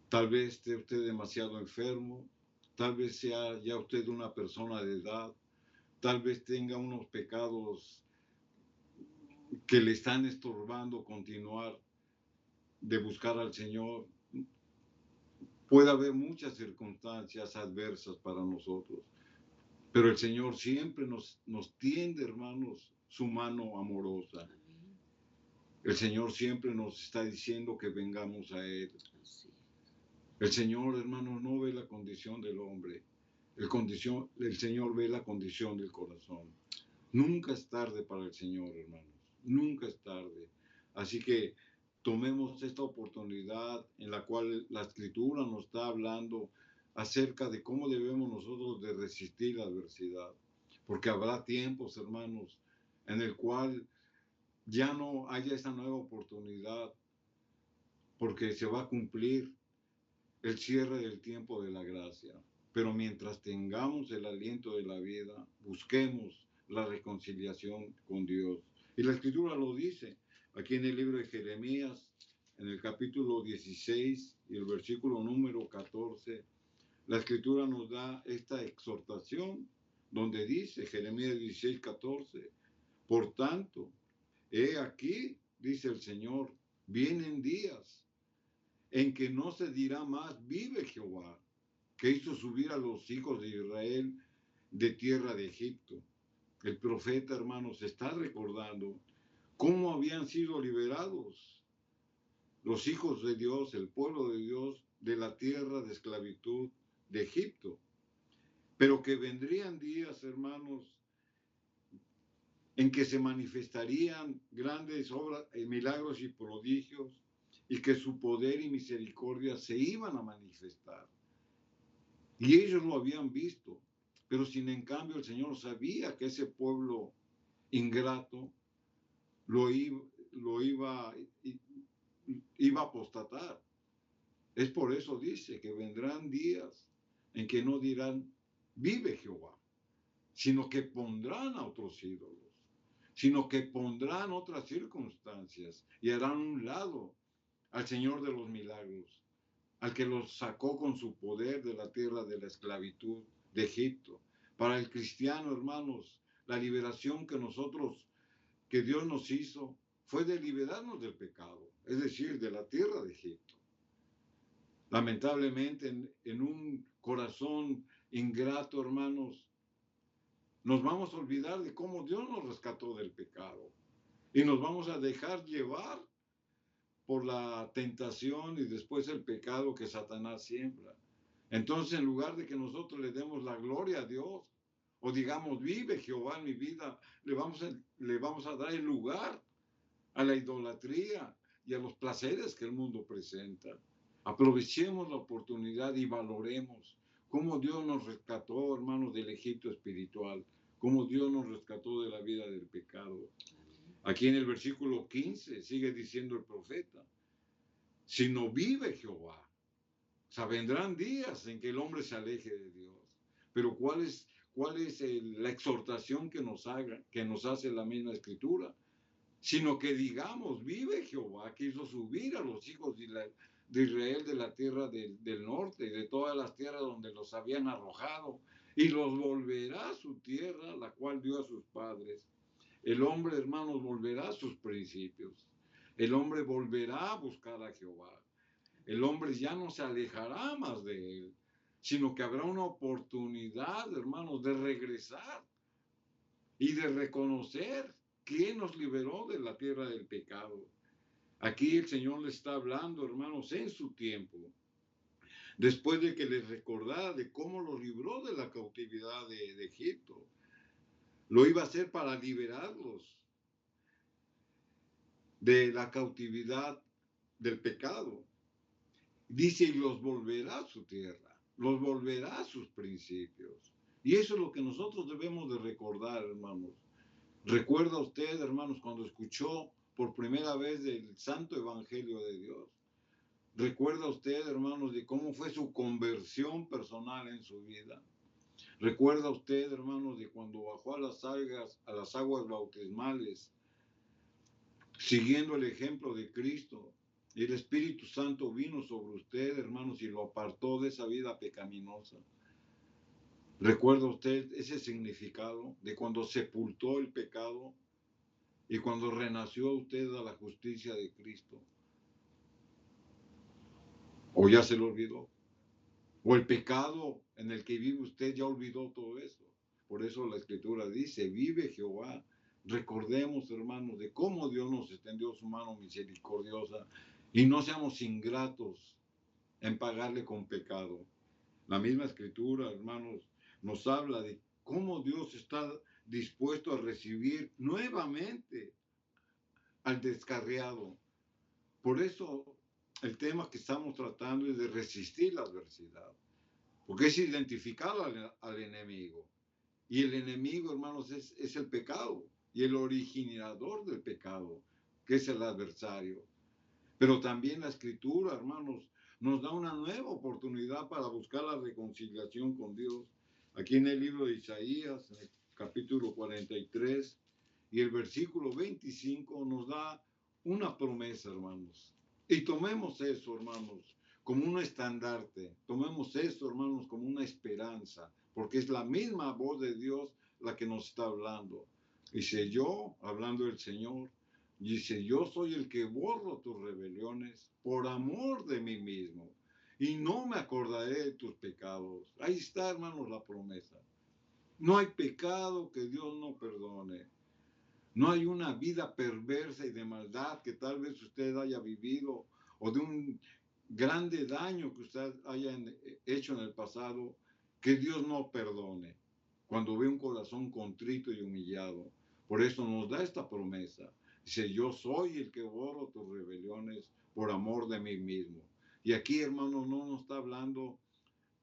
Tal vez esté usted demasiado enfermo, tal vez sea ya usted una persona de edad, tal vez tenga unos pecados que le están estorbando continuar de buscar al Señor. Puede haber muchas circunstancias adversas para nosotros, pero el Señor siempre nos tiende, hermanos, su mano amorosa. Amén. El Señor siempre nos está diciendo que vengamos a Él. Así. El Señor, hermanos, no ve la condición del hombre. El Señor ve la condición del corazón. Nunca es tarde para el Señor, hermanos. Nunca es tarde. Así que tomemos esta oportunidad en la cual la Escritura nos está hablando acerca de cómo debemos nosotros de resistir la adversidad. Porque habrá tiempos, hermanos, en el cual ya no haya esa nueva oportunidad, porque se va a cumplir el cierre del tiempo de la gracia. Pero mientras tengamos el aliento de la vida, busquemos la reconciliación con Dios. Y la Escritura lo dice aquí en el libro de Jeremías, en el capítulo 16 y el versículo número 14. La Escritura nos da esta exhortación donde dice, Jeremías 16, 14, por tanto, he aquí, dice el Señor, vienen días en que no se dirá más, vive Jehová, que hizo subir a los hijos de Israel de tierra de Egipto. El profeta, hermanos, está recordando cómo habían sido liberados los hijos de Dios, el pueblo de Dios, de la tierra de esclavitud de Egipto. Pero que vendrían días, hermanos, en que se manifestarían grandes obras, milagros y prodigios, y que su poder y misericordia se iban a manifestar. Y ellos lo habían visto, pero sin en cambio el Señor sabía que ese pueblo ingrato lo iba a apostatar. Es por eso dice que vendrán días en que no dirán, vive Jehová, sino que pondrán a otros ídolos, sino que pondrán otras circunstancias y harán un lado al Señor de los milagros, al que los sacó con su poder de la tierra de la esclavitud de Egipto. Para el cristiano, hermanos, la liberación que Dios nos hizo, fue de liberarnos del pecado, es decir, de la tierra de Egipto. Lamentablemente, en un corazón ingrato, hermanos, nos vamos a olvidar de cómo Dios nos rescató del pecado y nos vamos a dejar llevar por la tentación y después el pecado que Satanás siembra. Entonces, en lugar de que nosotros le demos la gloria a Dios, o digamos, vive Jehová en mi vida, le vamos a dar el lugar a la idolatría y a los placeres que el mundo presenta. Aprovechemos la oportunidad y valoremos cómo Dios nos rescató, hermanos, del Egipto espiritual, cómo Dios nos rescató de la vida del pecado. Aquí en el versículo 15 sigue diciendo el profeta, si no vive Jehová, o sea, vendrán días en que el hombre se aleje de Dios. Pero ¿cuál es la exhortación que nos hace la misma Escritura? Sino que digamos, vive Jehová, que hizo subir a los hijos de Israel de la tierra del norte, de todas las tierras donde los habían arrojado, y los volverá a su tierra, la cual dio a sus padres. El hombre, hermanos, volverá a sus principios. El hombre volverá a buscar a Jehová. El hombre ya no se alejará más de él, sino que habrá una oportunidad, hermanos, de regresar y de reconocer quién nos liberó de la tierra del pecado. Aquí el Señor le está hablando, hermanos, en su tiempo, después de que les recordara de cómo los libró de la cautividad de Egipto. Lo iba a hacer para liberarlos de la cautividad del pecado. Dice, y los volverá a su tierra, los volverá a sus principios. Y eso es lo que nosotros debemos de recordar, hermanos. ¿Recuerda usted, hermanos, cuando escuchó por primera vez del Santo Evangelio de Dios? ¿Recuerda usted, hermanos, de cómo fue su conversión personal en su vida? ¿Recuerda usted, hermanos, de cuando bajó a las aguas bautismales, siguiendo el ejemplo de Cristo, y el Espíritu Santo vino sobre usted, hermanos, y lo apartó de esa vida pecaminosa? ¿Recuerda usted ese significado de cuando sepultó el pecado y cuando renació usted a la justicia de Cristo? ¿O ya se lo olvidó? ¿O el pecado en el que vive usted ya olvidó todo eso? Por eso la Escritura dice, vive Jehová. Recordemos, hermanos, de cómo Dios nos extendió su mano misericordiosa y no seamos ingratos en pagarle con pecado. La misma Escritura, hermanos, nos habla de cómo Dios está dispuesto a recibir nuevamente al descarriado. Por eso el tema que estamos tratando es de resistir la adversidad, porque es identificar al enemigo. Y el enemigo, hermanos, es el pecado y el originador del pecado, que es el adversario. Pero también la Escritura, hermanos, nos da una nueva oportunidad para buscar la reconciliación con Dios. Aquí en el libro de Isaías, en el capítulo 43 y el versículo 25, nos da una promesa, hermanos. Y tomemos eso, hermanos, como un estandarte. Tomemos eso, hermanos, como una esperanza, porque es la misma voz de Dios la que nos está hablando. Dice yo, hablando del Señor, dice, yo soy el que borro tus rebeliones por amor de mí mismo, y no me acordaré de tus pecados. Ahí está, hermanos, la promesa. No hay pecado que Dios no perdone. No hay una vida perversa y de maldad que tal vez usted haya vivido, o de un grande daño que usted haya hecho en el pasado, que Dios no perdone cuando ve un corazón contrito y humillado. Por eso nos da esta promesa. Dice, yo soy el que borro tus rebeliones por amor de mí mismo. Y aquí, hermano, no nos está hablando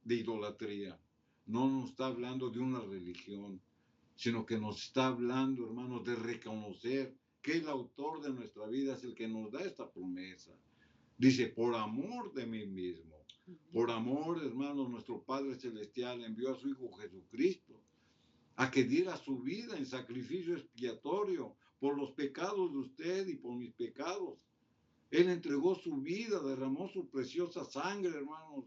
de idolatría, no nos está hablando de una religión, sino que nos está hablando, hermanos, de reconocer que el autor de nuestra vida es el que nos da esta promesa. Dice, por amor de mí mismo. Por amor, hermanos, nuestro Padre Celestial envió a su Hijo Jesucristo a que diera su vida en sacrificio expiatorio por los pecados de usted y por mis pecados. Él entregó su vida, derramó su preciosa sangre, hermanos,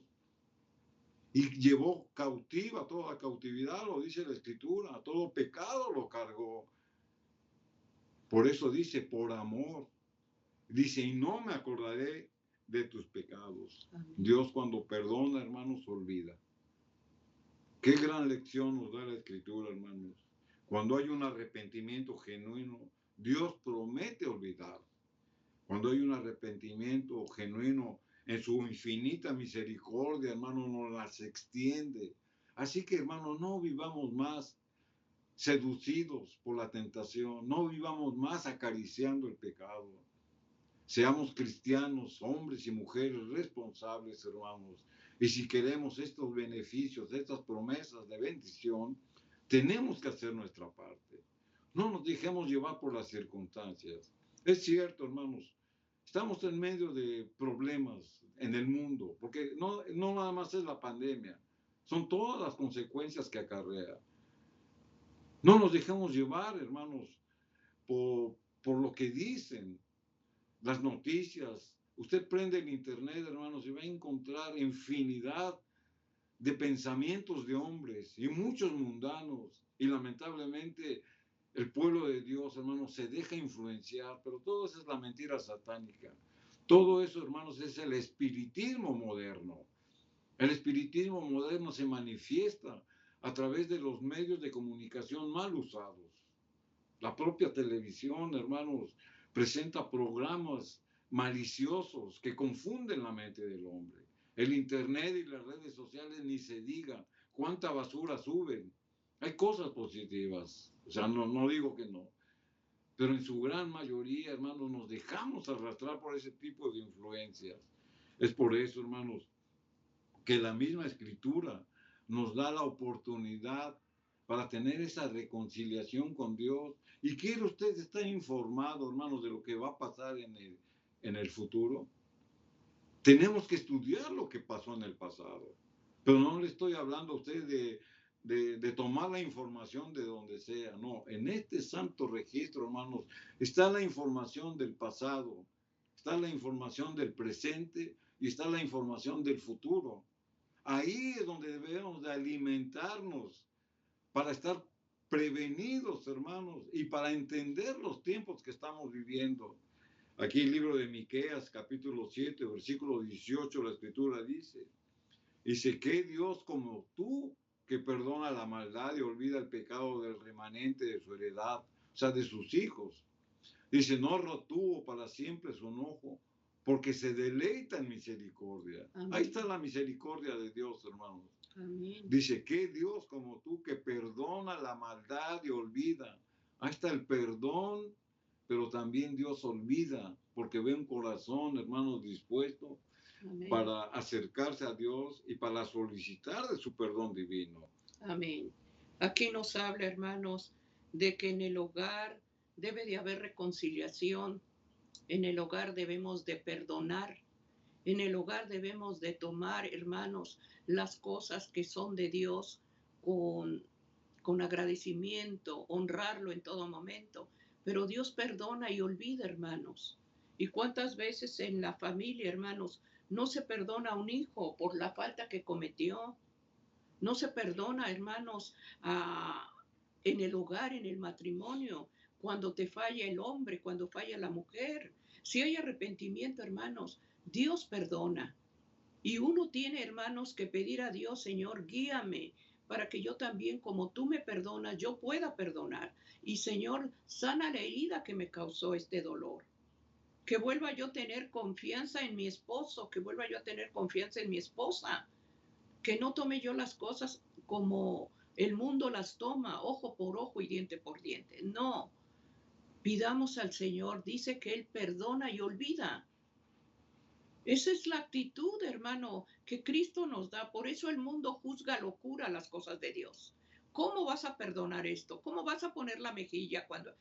y llevó cautiva toda la cautividad, lo dice la Escritura, todo pecado lo cargó. Por eso dice, por amor. Dice, y no me acordaré de tus pecados. Amén. Dios cuando perdona, hermanos, olvida. Qué gran lección nos da la Escritura, hermanos. Cuando hay un arrepentimiento genuino, Dios promete olvidar. Cuando hay un arrepentimiento genuino, en su infinita misericordia, hermano, nos las extiende. Así que, hermano, no vivamos más seducidos por la tentación, no vivamos más acariciando el pecado. Seamos cristianos, hombres y mujeres responsables, hermanos. Y si queremos estos beneficios, estas promesas de bendición, tenemos que hacer nuestra parte. No nos dejemos llevar por las circunstancias. Es cierto, hermanos, estamos en medio de problemas en el mundo, porque no nada más es la pandemia, son todas las consecuencias que acarrea. No nos dejemos llevar, hermanos, por lo que dicen las noticias. Usted prende el internet, hermanos, y va a encontrar infinidad de pensamientos de hombres y muchos mundanos. Y lamentablemente el pueblo de Dios, hermanos, se deja influenciar, pero todo eso es la mentira satánica. Todo eso, hermanos, es el espiritismo moderno. El espiritismo moderno se manifiesta a través de los medios de comunicación mal usados. La propia televisión, hermanos, presenta programas maliciosos que confunden la mente del hombre. El internet y las redes sociales ni se diga cuánta basura suben. Hay cosas positivas, o sea, no digo que no, pero en su gran mayoría, hermanos, nos dejamos arrastrar por ese tipo de influencias. Es por eso, hermanos, que la misma Escritura nos da la oportunidad para tener esa reconciliación con Dios. Y quiere usted estar informado, hermanos, de lo que va a pasar en el futuro. Tenemos que estudiar lo que pasó en el pasado. Pero no le estoy hablando a usted de tomar la información de donde sea. No, en este santo registro, hermanos, está la información del pasado, está la información del presente y está la información del futuro. Ahí es donde debemos de alimentarnos para estar prevenidos, hermanos, y para entender los tiempos que estamos viviendo. Aquí el libro de Miqueas, capítulo 7, versículo 18, la Escritura dice que Dios como tú, que perdona la maldad y olvida el pecado del remanente de su heredad, o sea, de sus hijos. Dice, no retuvo para siempre su enojo, porque se deleita en misericordia. Amén. Ahí está la misericordia de Dios, hermanos. Amén. Dice, que Dios como tú, que perdona la maldad y olvida. Ahí está el perdón, pero también Dios olvida, porque ve un corazón, hermanos, dispuesto Amén. para acercarse a Dios y para solicitar de su perdón divino. Amén. Aquí nos habla, hermanos, de que en el hogar debe de haber reconciliación, en el hogar debemos de perdonar, en el hogar debemos de tomar, hermanos, las cosas que son de Dios con agradecimiento, honrarlo en todo momento. Pero Dios perdona y olvida, hermanos. ¿Y cuántas veces en la familia, hermanos, no se perdona a un hijo por la falta que cometió? No se perdona, hermanos, en el hogar, en el matrimonio, cuando te falla el hombre, cuando falla la mujer. Si hay arrepentimiento, hermanos, Dios perdona. Y uno tiene, hermanos, que pedir a Dios, Señor, guíame para que yo también, como tú me perdonas, yo pueda perdonar. Y Señor, sana la herida que me causó este dolor. Que vuelva yo a tener confianza en mi esposo, que vuelva yo a tener confianza en mi esposa. Que no tome yo las cosas como el mundo las toma, ojo por ojo y diente por diente. No, pidamos al Señor, dice que Él perdona y olvida. Esa es la actitud, hermano, que Cristo nos da. Por eso el mundo juzga locura las cosas de Dios. ¿Cómo vas a perdonar esto? ¿Cómo vas a poner la mejilla cuando,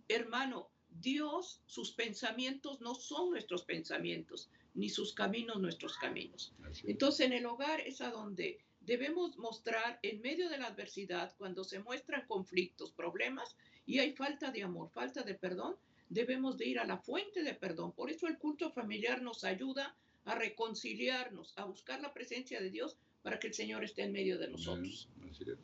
hermano, Dios, sus pensamientos no son nuestros pensamientos, ni sus caminos nuestros caminos? Entonces, en el hogar es a donde debemos mostrar, en medio de la adversidad, cuando se muestran conflictos, problemas, y hay falta de amor, falta de perdón, debemos de ir a la fuente de perdón. Por eso el culto familiar nos ayuda a reconciliarnos, a buscar la presencia de Dios para que el Señor esté en medio de nosotros. Así es.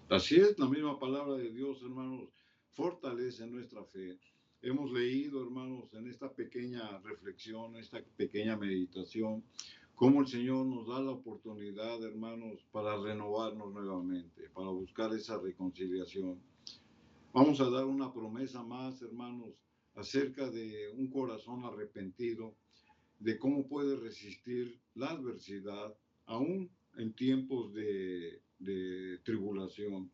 Así es, la misma palabra de Dios, hermanos, fortalece nuestra fe. Hemos leído, hermanos, en esta pequeña reflexión, esta pequeña meditación, cómo el Señor nos da la oportunidad, hermanos, para renovarnos nuevamente, para buscar esa reconciliación. Vamos a dar una promesa más, hermanos, acerca de un corazón arrepentido, de cómo puede resistir la adversidad, aún en tiempos de tribulación.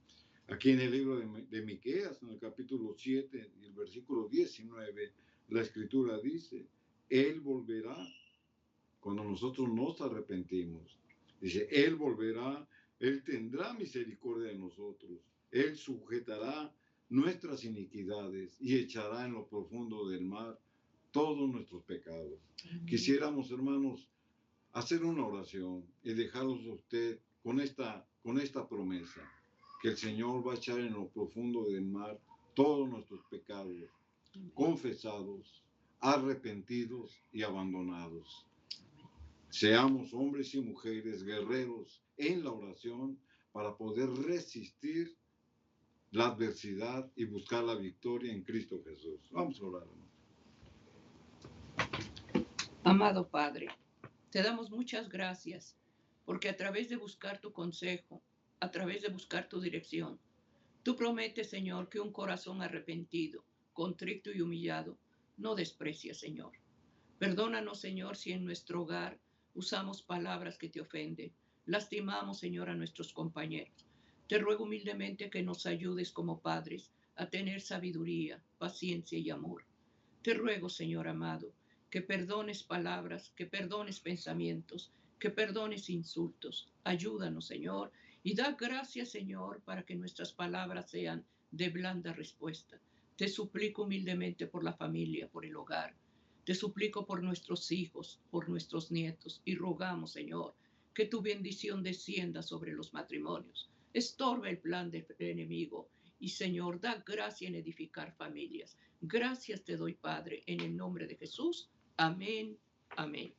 Aquí en el libro de Miqueas, en el capítulo 7 y el versículo 19, la Escritura dice, Él volverá cuando nosotros nos arrepentimos. Dice, Él volverá, Él tendrá misericordia de nosotros, Él sujetará nuestras iniquidades y echará en lo profundo del mar todos nuestros pecados. Quisiéramos, hermanos, hacer una oración y dejarlos a usted con esta promesa, que el Señor va a echar en lo profundo del mar todos nuestros pecados, confesados, arrepentidos y abandonados. Seamos hombres y mujeres guerreros en la oración para poder resistir la adversidad y buscar la victoria en Cristo Jesús. Vamos a orar, hermano. Amado Padre, te damos muchas gracias porque a través de buscar tu consejo, a través de buscar tu dirección, Tú prometes, Señor, que un corazón arrepentido, contrito y humillado, no desprecia, Señor. Perdónanos, Señor, si en nuestro hogar usamos palabras que te ofenden. Lastimamos, Señor, a nuestros compañeros. Te ruego humildemente que nos ayudes como padres a tener sabiduría, paciencia y amor. Te ruego, Señor amado, que perdones palabras, que perdones pensamientos, que perdones insultos. Ayúdanos, Señor, y da gracias, Señor, para que nuestras palabras sean de blanda respuesta. Te suplico humildemente por la familia, por el hogar. Te suplico por nuestros hijos, por nuestros nietos, y rogamos, Señor, que tu bendición descienda sobre los matrimonios. Estorba el plan del enemigo y, Señor, da gracia en edificar familias. Gracias te doy, Padre, en el nombre de Jesús. Amén, amén.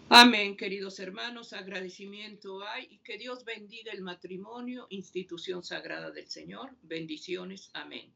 Amén, queridos hermanos, agradecimiento hay y que Dios bendiga el matrimonio, institución sagrada del Señor. Bendiciones, amén.